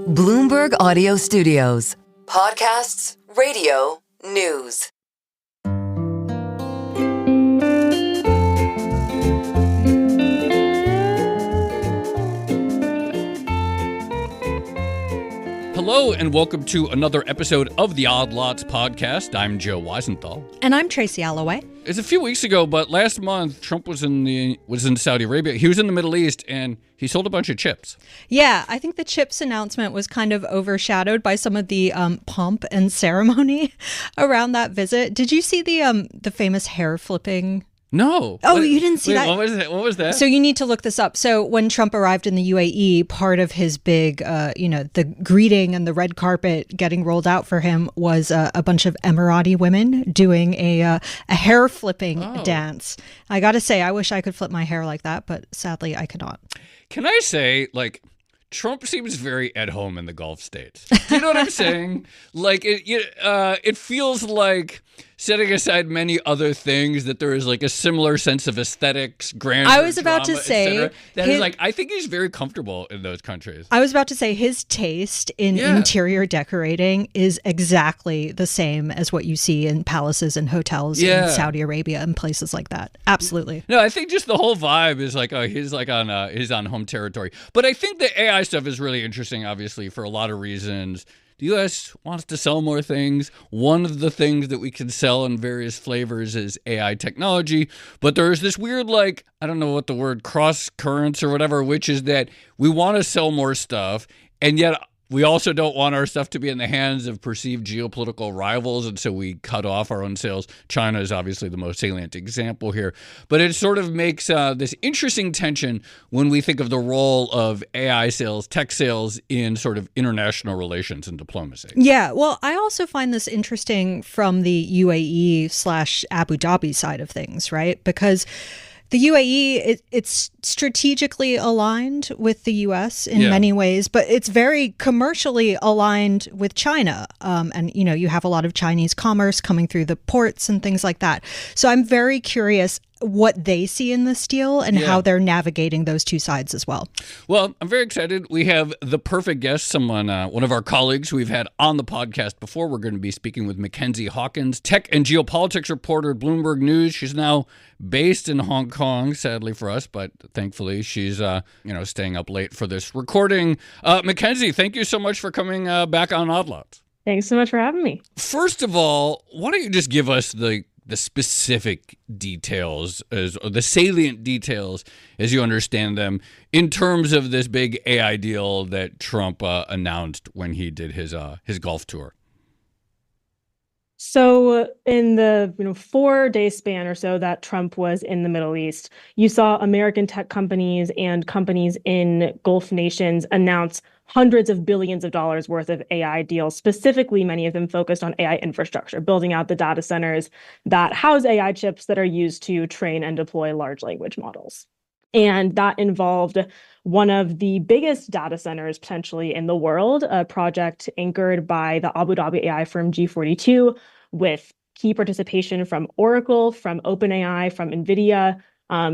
Bloomberg Audio Studios. Podcasts, radio, news. Hello and welcome to another episode of the Odd Lots podcast. I'm Joe Weisenthal. And I'm Tracy Alloway. It's a few weeks ago, but last month Trump was in Saudi Arabia. He was in the Middle East and he sold a bunch of chips. Yeah, I think the chips announcement was kind of overshadowed by some of the pomp and ceremony around that visit. Did you see the famous hair flipping? No. Oh, you didn't see that? What was that? So you need to look this up. So when Trump arrived in the UAE, part of his big, the greeting and the red carpet getting rolled out for him was a bunch of Emirati women doing a hair flipping dance. I got to say, I wish I could flip my hair like that, but sadly I cannot. Can I say, Trump seems very at home in the Gulf states. Do you know what I'm saying? It feels like, setting aside many other things, that there is a similar sense of aesthetics, grandeur, I was about drama, to say I think he's very comfortable in those countries. I was about to say his taste in interior decorating is exactly the same as what you see in palaces and hotels in Saudi Arabia and places like that. Absolutely. No, I think just the whole vibe is he's on home territory. But I think the AI stuff is really interesting, obviously, for a lot of reasons. The U.S. wants to sell more things. One of the things that we can sell in various flavors is AI technology. But there's this weird, I don't know what the word, cross currents or whatever, which is that we want to sell more stuff, and yet we also don't want our stuff to be in the hands of perceived geopolitical rivals, and so we cut off our own sales. China is obviously the most salient example here. But it sort of makes this interesting tension when we think of the role of AI sales, tech sales in sort of international relations and diplomacy. Yeah, well, I also find this interesting from the UAE/Abu Dhabi side of things, right? Because the UAE, it's strategically aligned with the U.S. in many ways, but it's very commercially aligned with China. And, you have a lot of Chinese commerce coming through the ports and things like that. So I'm very curious what they see in this deal and how they're navigating those two sides as well. Well, I'm very excited. We have the perfect guest, one of our colleagues who we've had on the podcast before. We're going to be speaking with Mackenzie Hawkins, tech and geopolitics reporter at Bloomberg News. She's now based in Hong Kong, sadly for us, but thankfully she's staying up late for this recording. Mackenzie, thank you so much for coming back on Odd Lots. Thanks so much for having me. First of all, why don't you just give us the specific details, or the salient details as you understand them, in terms of this big AI deal that Trump announced when he did his Gulf tour? So in the 4-day span or so that Trump was in the Middle East, you saw American tech companies and companies in Gulf nations announce hundreds of billions of dollars worth of AI deals, specifically many of them focused on AI infrastructure, building out the data centers that house AI chips that are used to train and deploy large language models. And that involved one of the biggest data centers potentially in the world, a project anchored by the Abu Dhabi AI firm G42, with key participation from Oracle, from OpenAI, from NVIDIA,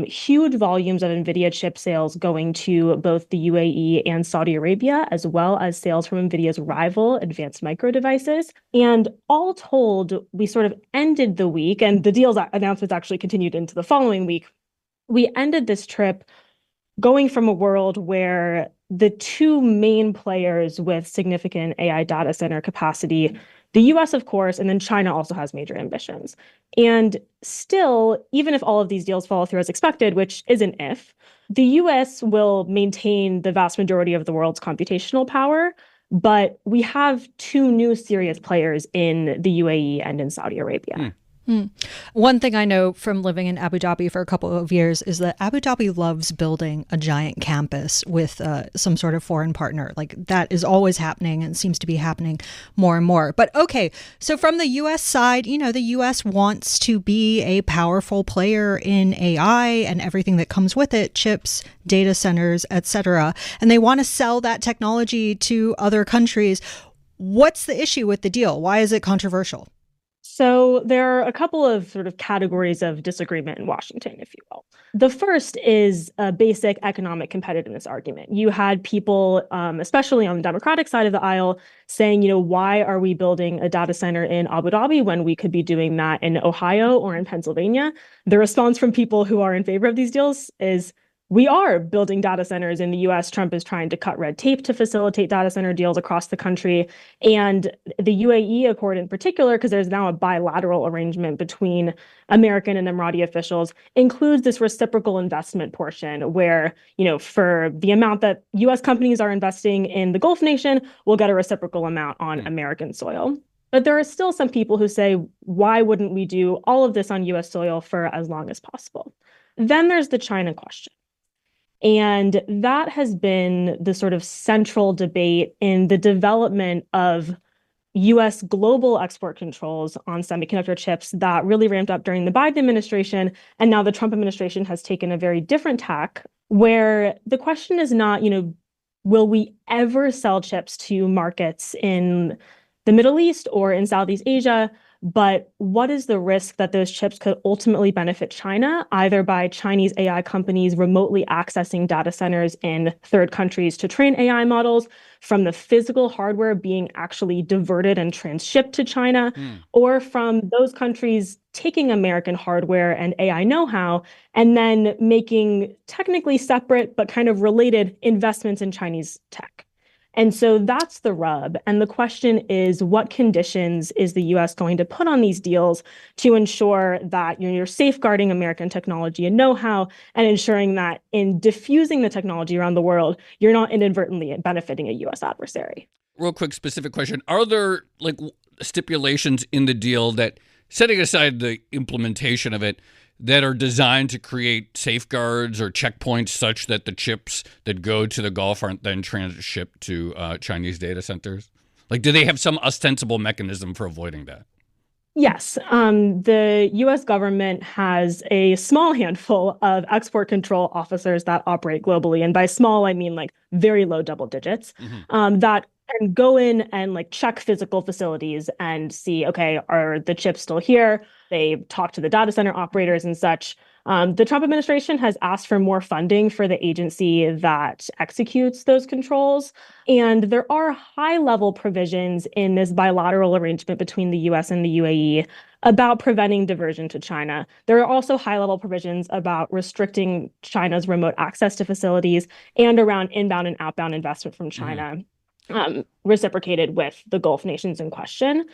huge volumes of NVIDIA chip sales going to both the UAE and Saudi Arabia, as well as sales from NVIDIA's rival, Advanced Micro Devices. And all told, we sort of ended the week, and the deal's announcements actually continued into the following week. We ended this trip going from a world where the two main players with significant AI data center capacity, the US, of course, and then China also has major ambitions. And still, even if all of these deals follow through as expected, which is an if, the US will maintain the vast majority of the world's computational power. But we have two new serious players in the UAE and in Saudi Arabia. One thing I know from living in Abu Dhabi for a couple of years is that Abu Dhabi loves building a giant campus with some sort of foreign partner. That is always happening and seems to be happening more and more. But okay, so from the U.S. side, the U.S. wants to be a powerful player in AI and everything that comes with it, chips, data centers, etc. And they want to sell that technology to other countries. What's the issue with the deal? Why is it controversial? So there are a couple of sort of categories of disagreement in Washington, if you will. The first is a basic economic competitiveness argument. You had people, especially on the Democratic side of the aisle, saying, why are we building a data center in Abu Dhabi when we could be doing that in Ohio or in Pennsylvania? The response from people who are in favor of these deals is, we are building data centers in the US. Trump is trying to cut red tape to facilitate data center deals across the country. And the UAE Accord in particular, because there's now a bilateral arrangement between American and Emirati officials, includes this reciprocal investment portion where, for the amount that US companies are investing in the Gulf nation, we'll get a reciprocal amount on American soil. But there are still some people who say, why wouldn't we do all of this on US soil for as long as possible? Then there's the China question. And that has been the sort of central debate in the development of US global export controls on semiconductor chips that really ramped up during the Biden administration. And now the Trump administration has taken a very different tack, where the question is not, will we ever sell chips to markets in the Middle East or in Southeast Asia? But what is the risk that those chips could ultimately benefit China, either by Chinese AI companies remotely accessing data centers in third countries to train AI models, from the physical hardware being actually diverted and transshipped to China, or from those countries taking American hardware and AI know-how and then making technically separate but kind of related investments in Chinese tech? And so that's the rub. And the question is, what conditions is the US going to put on these deals to ensure that you're safeguarding American technology and know-how, and ensuring that in diffusing the technology around the world, you're not inadvertently benefiting a US adversary? Real quick, specific question. Are there stipulations in the deal that, setting aside the implementation of it, that are designed to create safeguards or checkpoints such that the chips that go to the Gulf aren't then transshipped to Chinese data centers? Do they have some ostensible mechanism for avoiding that? Yes. The US government has a small handful of export control officers that operate globally. And by small, I mean very low double digits, that can go in and check physical facilities and see, okay, are the chips still here? They talk to the data center operators and such. The Trump administration has asked for more funding for the agency that executes those controls. And there are high-level provisions in this bilateral arrangement between the US and the UAE about preventing diversion to China. There are also high-level provisions about restricting China's remote access to facilities and around inbound and outbound investment from China, reciprocated with the Gulf nations in question.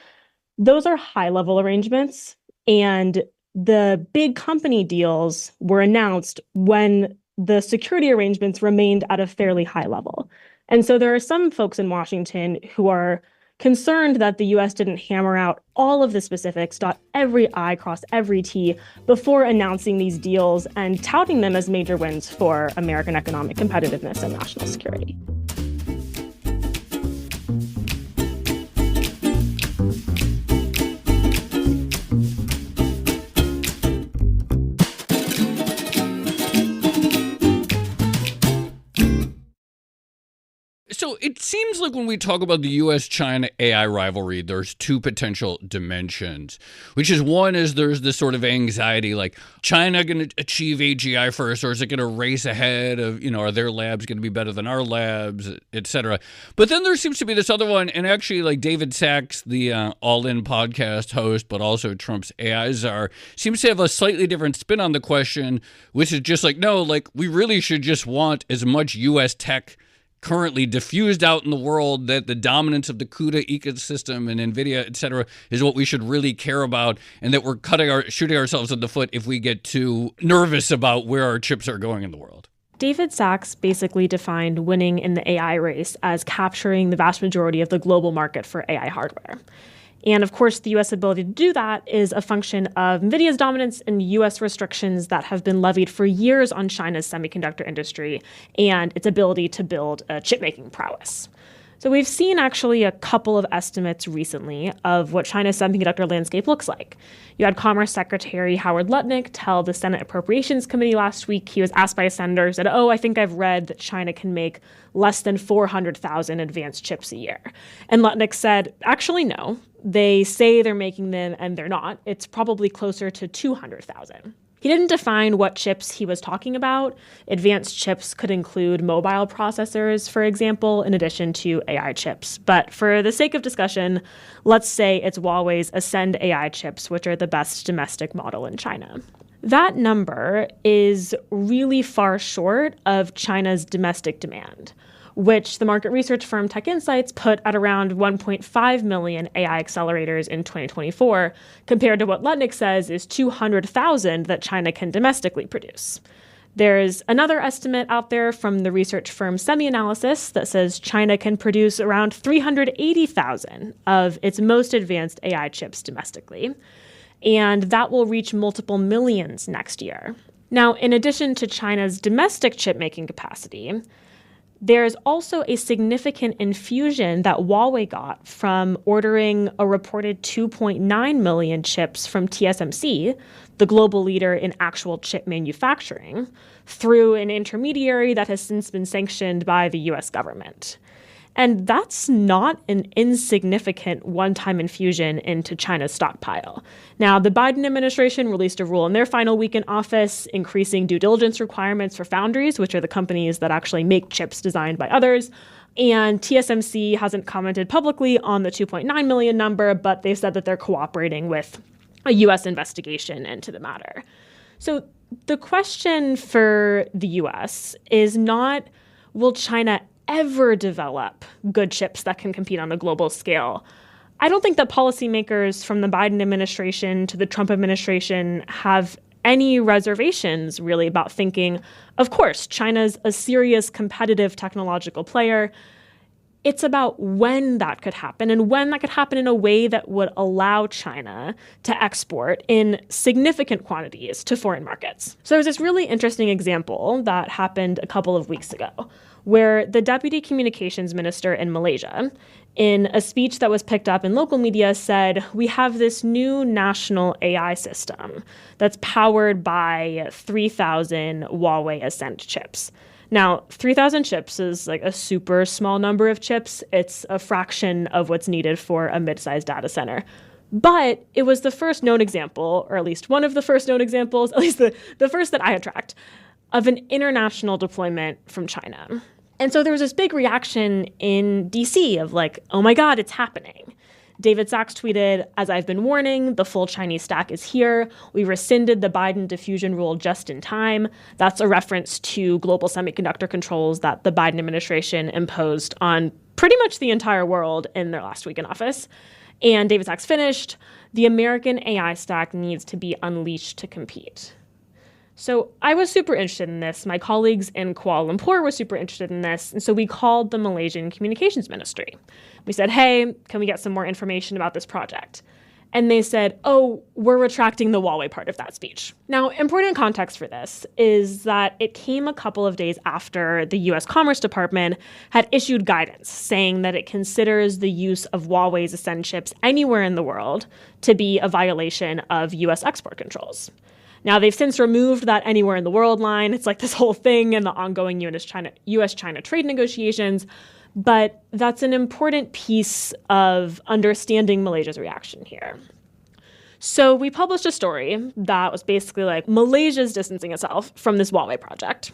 Those are high-level arrangements. And the big company deals were announced when the security arrangements remained at a fairly high level. And so there are some folks in Washington who are concerned that the US didn't hammer out all of the specifics, dot every I, cross every T, before announcing these deals and touting them as major wins for American economic competitiveness and national security. So it seems like when we talk about the U.S.-China AI rivalry, there's two potential dimensions, which is one is there's this sort of anxiety, China going to achieve AGI first, or is it going to race ahead of, are their labs going to be better than our labs, et cetera. But then there seems to be this other one, and actually David Sachs, the All In podcast host, but also Trump's AI czar, seems to have a slightly different spin on the question, which is just we really should just want as much U.S. tech currently diffused out in the world, that the dominance of the CUDA ecosystem and NVIDIA, et cetera, is what we should really care about, and that we're shooting ourselves in the foot if we get too nervous about where our chips are going in the world. David Sachs basically defined winning in the AI race as capturing the vast majority of the global market for AI hardware. And of course, the U.S. ability to do that is a function of NVIDIA's dominance and U.S. restrictions that have been levied for years on China's semiconductor industry and its ability to build a chip-making prowess. So we've seen actually a couple of estimates recently of what China's semiconductor landscape looks like. You had Commerce Secretary Howard Lutnick tell the Senate Appropriations Committee last week, he was asked by a senator, said, I think I've read that China can make less than 400,000 advanced chips a year. And Lutnick said, actually, no. They say they're making them and they're not. It's probably closer to 200,000. He didn't define what chips he was talking about. Advanced chips could include mobile processors, for example, in addition to AI chips. But for the sake of discussion, let's say it's Huawei's Ascend AI chips, which are the best domestic model in China. That number is really far short of China's domestic demand, which the market research firm Tech Insights put at around 1.5 million AI accelerators in 2024, compared to what Lutnick says is 200,000 that China can domestically produce. There's another estimate out there from the research firm SemiAnalysis that says China can produce around 380,000 of its most advanced AI chips domestically, and that will reach multiple millions next year. Now, in addition to China's domestic chip-making capacity, there's also a significant infusion that Huawei got from ordering a reported 2.9 million chips from TSMC, the global leader in actual chip manufacturing, through an intermediary that has since been sanctioned by the US government. And that's not an insignificant one-time infusion into China's stockpile. Now, the Biden administration released a rule in their final week in office, increasing due diligence requirements for foundries, which are the companies that actually make chips designed by others. And TSMC hasn't commented publicly on the 2.9 million number, but they've said that they're cooperating with a U.S. investigation into the matter. So the question for the U.S. is not, will China ever develop good chips that can compete on a global scale? I don't think that policymakers from the Biden administration to the Trump administration have any reservations really about thinking, of course, China's a serious competitive technological player. It's about when that could happen and when that could happen in a way that would allow China to export in significant quantities to foreign markets. So there's this really interesting example that happened a couple of weeks ago, where the deputy communications minister in Malaysia, in a speech that was picked up in local media, said, we have this new national AI system that's powered by 3,000 Huawei Ascend chips. Now, 3,000 chips is like a super small number of chips. It's a fraction of what's needed for a mid-sized data center. But it was the first known example, or at least one of the first known examples, at least the first that I had tracked, of an international deployment from China. And so there was this big reaction in DC of like, oh my God, it's happening. David Sachs tweeted, as I've been warning, the full Chinese stack is here. We rescinded the Biden diffusion rule just in time. That's a reference to global semiconductor controls that the Biden administration imposed on pretty much the entire world in their last week in office. And David Sachs finished, the American AI stack needs to be unleashed to compete. So I was super interested in this. My colleagues in Kuala Lumpur were super interested in this. And so we called the Malaysian Communications Ministry. We said, hey, can we get some more information about this project? And they said, oh, we're retracting the Huawei part of that speech. Now, important context for this is that it came a couple of days after the U.S. Commerce Department had issued guidance saying that it considers the use of Huawei's Ascend chips anywhere in the world to be a violation of U.S. export controls. Now, they've since removed that anywhere in the world line. It's like this whole thing in the ongoing U.S.-China trade negotiations. But that's an important piece of understanding Malaysia's reaction here. So we published a story that was basically like Malaysia's distancing itself from this Huawei project.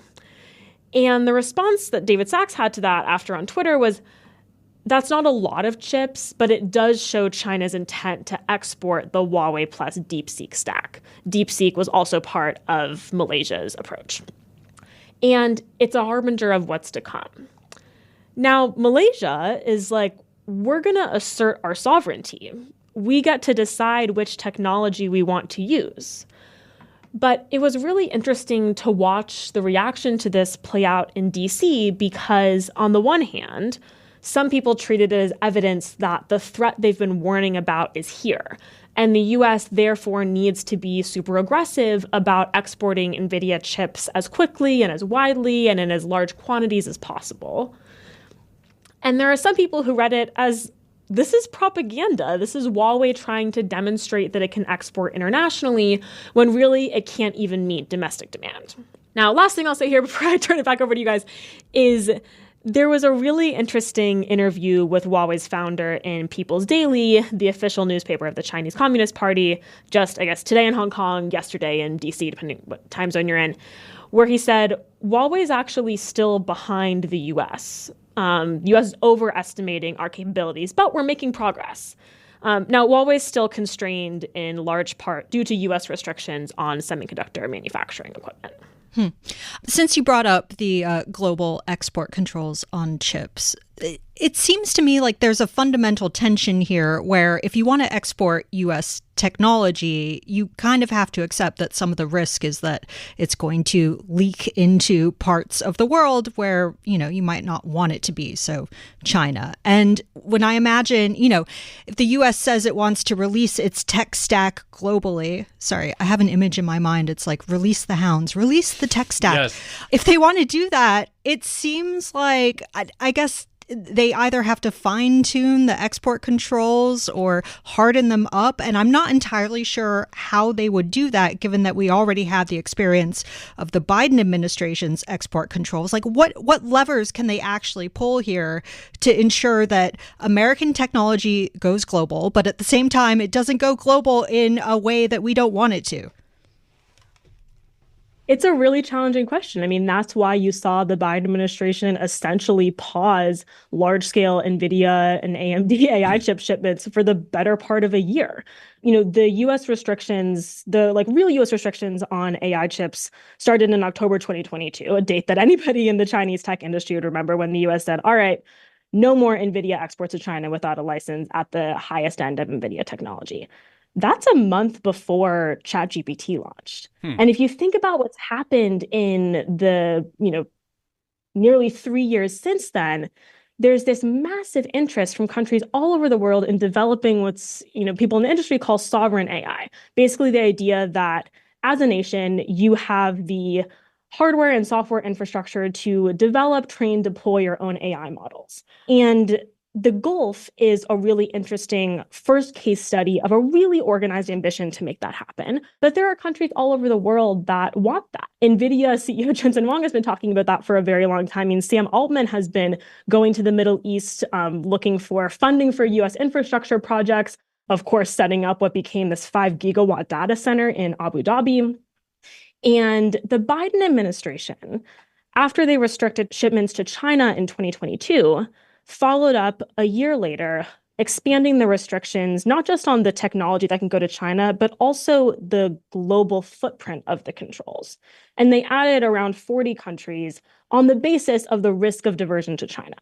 And the response that David Sachs had to that after on Twitter was, that's not a lot of chips, but it does show China's intent to export the Huawei plus DeepSeek stack. DeepSeek was also part of Malaysia's approach. And it's a harbinger of what's to come. Now, Malaysia is like, we're going to assert our sovereignty. We get to decide which technology we want to use. But it was really interesting to watch the reaction to this play out in DC because, on the one hand, some people treated it as evidence that the threat they've been warning about is here. And the U.S. therefore needs to be super aggressive about exporting NVIDIA chips as quickly and as widely and in as large quantities as possible. And there are some people who read it as, this is propaganda. This is Huawei trying to demonstrate that it can export internationally when really it can't even meet domestic demand. Now, last thing I'll say here before I turn it back over to you guys is there was a really interesting interview with Huawei's founder in People's Daily, the official newspaper of the Chinese Communist Party, just, I guess, today in Hong Kong, yesterday in DC, depending what time zone you're in, where he said, Huawei's actually still behind the US. US is overestimating our capabilities, but we're making progress. Now, Huawei is still constrained in large part due to US restrictions on semiconductor manufacturing equipment. Since you brought up the global export controls on chips, it seems to me like there's a fundamental tension here where if you want to export U.S. technology, you kind of have to accept that some of the risk is that it's going to leak into parts of the world where, you might not want it to be. So China. And when I imagine, if the U.S. says it wants to release its tech stack globally, sorry, I have an image in my mind. It's like release the hounds, release the tech stack. Yes. If they want to do that, it seems like, I guess, they either have to fine tune the export controls or harden them up. And I'm not entirely sure how they would do that, given that we already have the experience of the Biden administration's export controls. Like what levers can they actually pull here to ensure that American technology goes global, but at the same time, it doesn't go global in a way that we don't want it to? It's a really challenging question. I mean, that's why you saw the Biden administration essentially pause large-scale NVIDIA and AMD AI chip shipments for the better part of a year. The U.S. restrictions, the real U.S. restrictions on AI chips started in October 2022, a date that anybody in the Chinese tech industry would remember when the U.S. said, all right, no more NVIDIA exports to China without a license at the highest end of NVIDIA technology. That's a month before ChatGPT launched. And if you think about what's happened in the, nearly 3 years since then, there's this massive interest from countries all over the world in developing what's, people in the industry call sovereign AI. Basically, the idea that as a nation, you have the hardware and software infrastructure to develop, train, deploy your own AI models. And the Gulf is a really interesting first case study of a really organized ambition to make that happen. But there are countries all over the world that want that. NVIDIA CEO Jensen Huang has been talking about that for a very long time. I mean, Sam Altman has been going to the Middle East looking for funding for US infrastructure projects, of course, setting up what became this 5 gigawatt data center in Abu Dhabi. And the Biden administration, after they restricted shipments to China in 2022, followed up a year later, expanding the restrictions, not just on the technology that can go to China, but also the global footprint of the controls. And they added around 40 countries on the basis of the risk of diversion to China.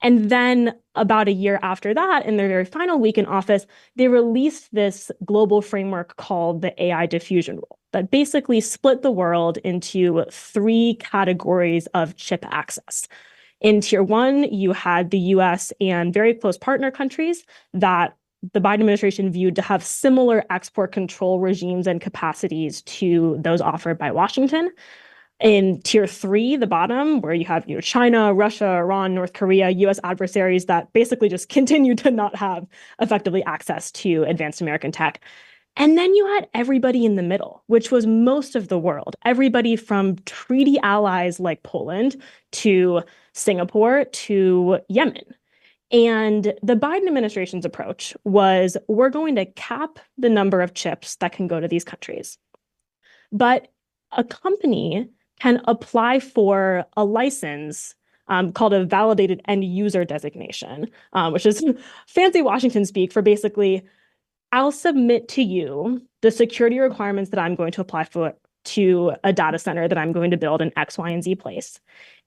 And then about a year after that, in their very final week in office, they released this global framework called the AI diffusion rule that basically split the world into 3 categories of chip access. In tier 1, you had the US and very close partner countries that the Biden administration viewed to have similar export control regimes and capacities to those offered by Washington. In tier 3, the bottom, where you have China, Russia, Iran, North Korea, US adversaries that basically just continue to not have effectively access to advanced American tech. And then you had everybody in the middle, which was most of the world, everybody from treaty allies like Poland to Singapore to Yemen. And the Biden administration's approach was, we're going to cap the number of chips that can go to these countries. But a company can apply for a license called a validated end user designation, which is fancy Washington speak for basically, I'll submit to you the security requirements that I'm going to apply for to a data center that I'm going to build in X, Y, and Z place.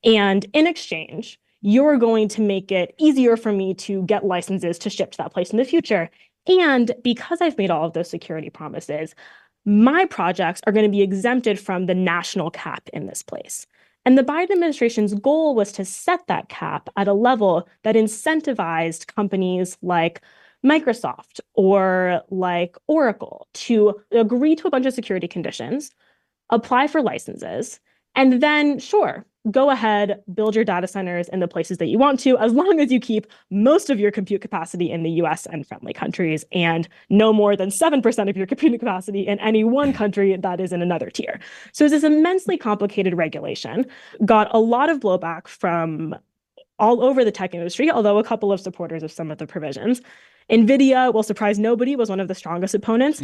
And in exchange, you're going to make it easier for me to get licenses to ship to that place in the future. And because I've made all of those security promises, my projects are going to be exempted from the national cap in this place. And the Biden administration's goal was to set that cap at a level that incentivized companies like Microsoft or like Oracle to agree to a bunch of security conditions, apply for licenses, and then, sure, go ahead, build your data centers in the places that you want to, as long as you keep most of your compute capacity in the US and friendly countries and no more than 7% of your compute capacity in any one country that is in another tier. So it's this immensely complicated regulation, got a lot of blowback from all over the tech industry, although a couple of supporters of some of the provisions. NVIDIA, will surprise nobody, was one of the strongest opponents.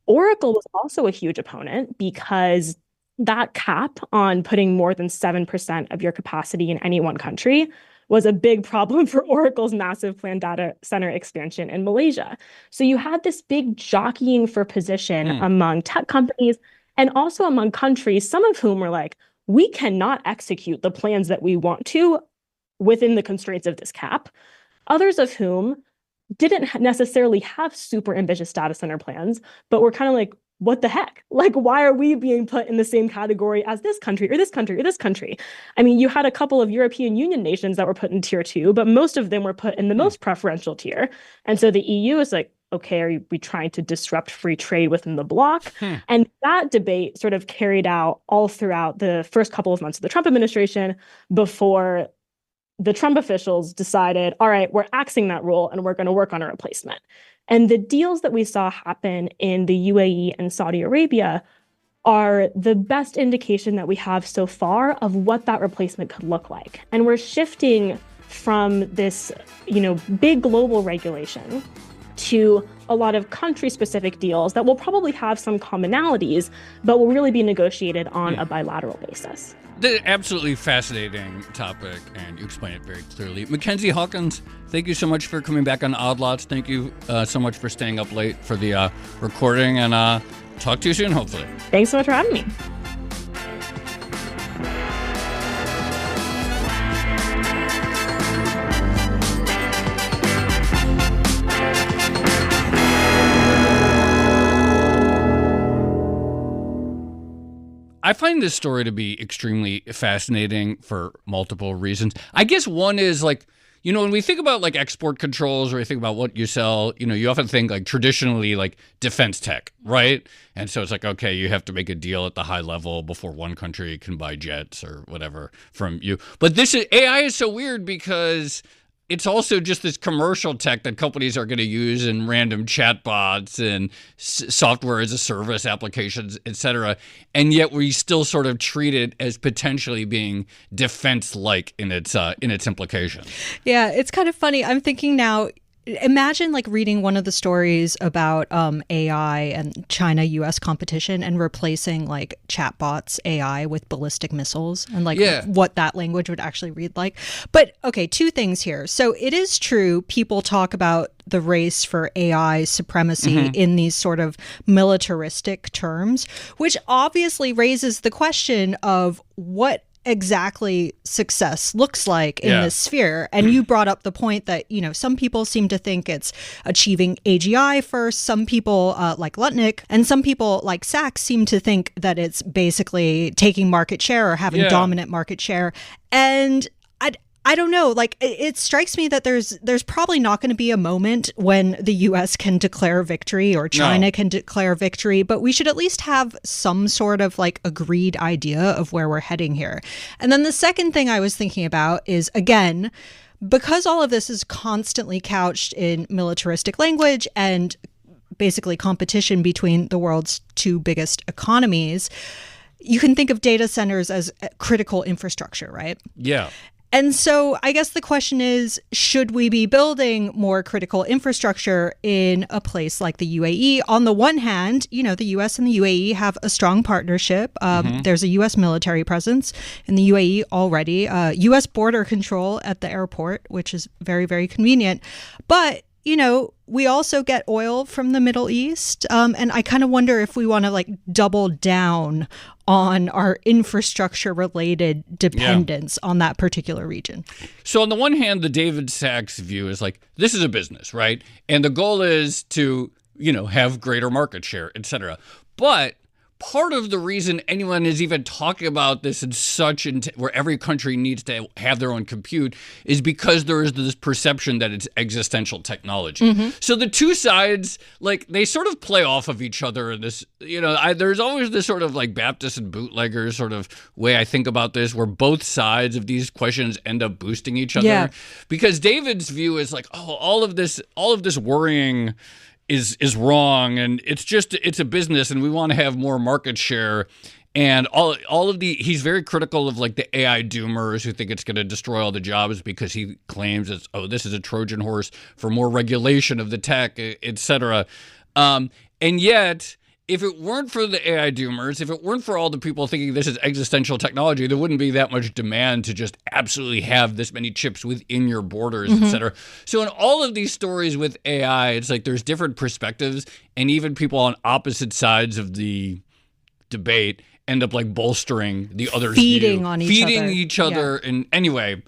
Oracle was also a huge opponent because that cap on putting more than 7% of your capacity in any one country was a big problem for Oracle's massive planned data center expansion in Malaysia. So you had this big jockeying for position among tech companies and also among countries, some of whom were like, we cannot execute the plans that we want to within the constraints of this cap. Others of whom didn't necessarily have super ambitious data center plans, but were kind of like, what the heck? Like, why are we being put in the same category as this country or this country or this country? I mean, you had a couple of European Union nations that were put in tier 2, but most of them were put in the most preferential tier. And so the EU is like, okay, are we trying to disrupt free trade within the bloc? And that debate sort of carried out all throughout the first couple of months of the Trump administration before the Trump officials decided, all right, we're axing that rule and we're going to work on a replacement. And the deals that we saw happen in the UAE and Saudi Arabia are the best indication that we have so far of what that replacement could look like. And we're shifting from this, big global regulation to a lot of country-specific deals that will probably have some commonalities, but will really be negotiated on a bilateral basis. Absolutely fascinating topic, and you explain it very clearly. Mackenzie Hawkins, thank you so much for coming back on Odd Lots. Thank you so much for staying up late for the recording, and talk to you soon, hopefully. Thanks so much for having me. I find this story to be extremely fascinating for multiple reasons. I guess one is like, when we think about like export controls or we think about what you sell, you often think like traditionally like defense tech, right? And so it's like, okay, you have to make a deal at the high level before one country can buy jets or whatever from you. But AI is so weird because it's also just this commercial tech that companies are going to use in random chatbots and software as a service applications, et cetera. And yet we still sort of treat it as potentially being defense-like in its implication. Yeah, it's kind of funny. I'm thinking now, imagine like reading one of the stories about AI and China-US competition and replacing like chatbots AI with ballistic missiles and like what that language would actually read like. But okay, two things here. So it is true, people talk about the race for AI supremacy in these sort of militaristic terms, which obviously raises the question of what exactly success looks like in this sphere. And you brought up the point that, some people seem to think it's achieving AGI first. Some people like Lutnick and some people like Sachs seem to think that it's basically taking market share or having dominant market share. And I don't know, like it strikes me that there's probably not going to be a moment when the US can declare victory or China can declare victory, but we should at least have some sort of like agreed idea of where we're heading here. And then the second thing I was thinking about is, again, because all of this is constantly couched in militaristic language and basically competition between the world's two biggest economies, you can think of data centers as critical infrastructure, right? Yeah. And so I guess the question is, should we be building more critical infrastructure in a place like the UAE? On the one hand, the US and the UAE have a strong partnership. There's a US military presence in the UAE already, US border control at the airport, which is very, very convenient. But we also get oil from the Middle East. And I kind of wonder if we want to like double down on our infrastructure related dependence on that particular region. So on the one hand, the David Sachs view is like, this is a business, right? And the goal is to, have greater market share, et cetera. But part of the reason anyone is even talking about this in such where every country needs to have their own compute is because there is this perception that it's existential technology. So the two sides, like, they sort of play off of each other in this, there's always this sort of like Baptist and bootleggers sort of way I think about this, where both sides of these questions end up boosting each other. Yeah. Because David's view is like, all of this worrying is wrong, and it's a business, and we want to have more market share. And he's very critical of like the AI doomers who think it's going to destroy all the jobs because he claims this is a Trojan horse for more regulation of the tech, etc. And yet, if it weren't for the AI doomers, if it weren't for all the people thinking this is existential technology, there wouldn't be that much demand to just absolutely have this many chips within your borders, et cetera. So in all of these stories with AI, it's like there's different perspectives, and even people on opposite sides of the debate end up like bolstering the other's feeding view. on each other. And anyway,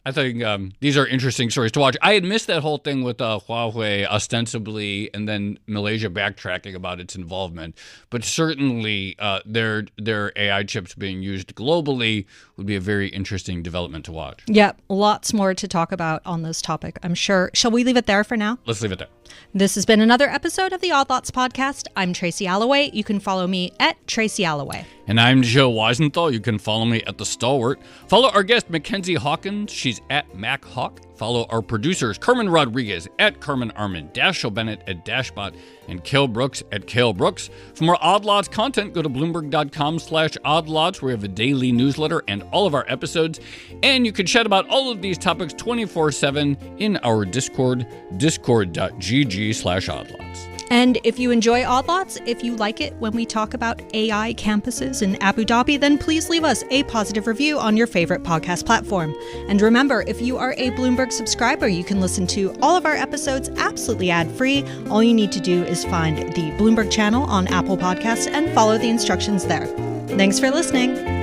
I think these are interesting stories to watch. I had missed that whole thing with Huawei ostensibly, and then Malaysia backtracking about its involvement. But certainly their AI chips being used globally would be a very interesting development to watch. Yep, lots more to talk about on this topic, I'm sure. Shall we leave it there for now? Let's leave it there. This has been another episode of the Odd Lots podcast. I'm Tracy Alloway. You can follow me at Tracy Alloway. And I'm Joe Weisenthal. You can follow me at The Stalwart. Follow our guest, Mackenzie Hawkins. She's at Mac Hawk. Follow our producers, Carmen Rodriguez at Carmen Armin, Dashiell Bennett at Dashbot, and Cale Brooks at Cale Brooks. For more Odd Lots content, go to Bloomberg.com/oddlots, where we have a daily newsletter and all of our episodes. And you can chat about all of these topics 24/7 in our Discord, discord.gg/oddlots. And if you enjoy Odd Lots, if you like it when we talk about AI campuses in Abu Dhabi, then please leave us a positive review on your favorite podcast platform. And remember, if you are a Bloomberg subscriber, you can listen to all of our episodes absolutely ad-free. All you need to do is find the Bloomberg channel on Apple Podcasts and follow the instructions there. Thanks for listening.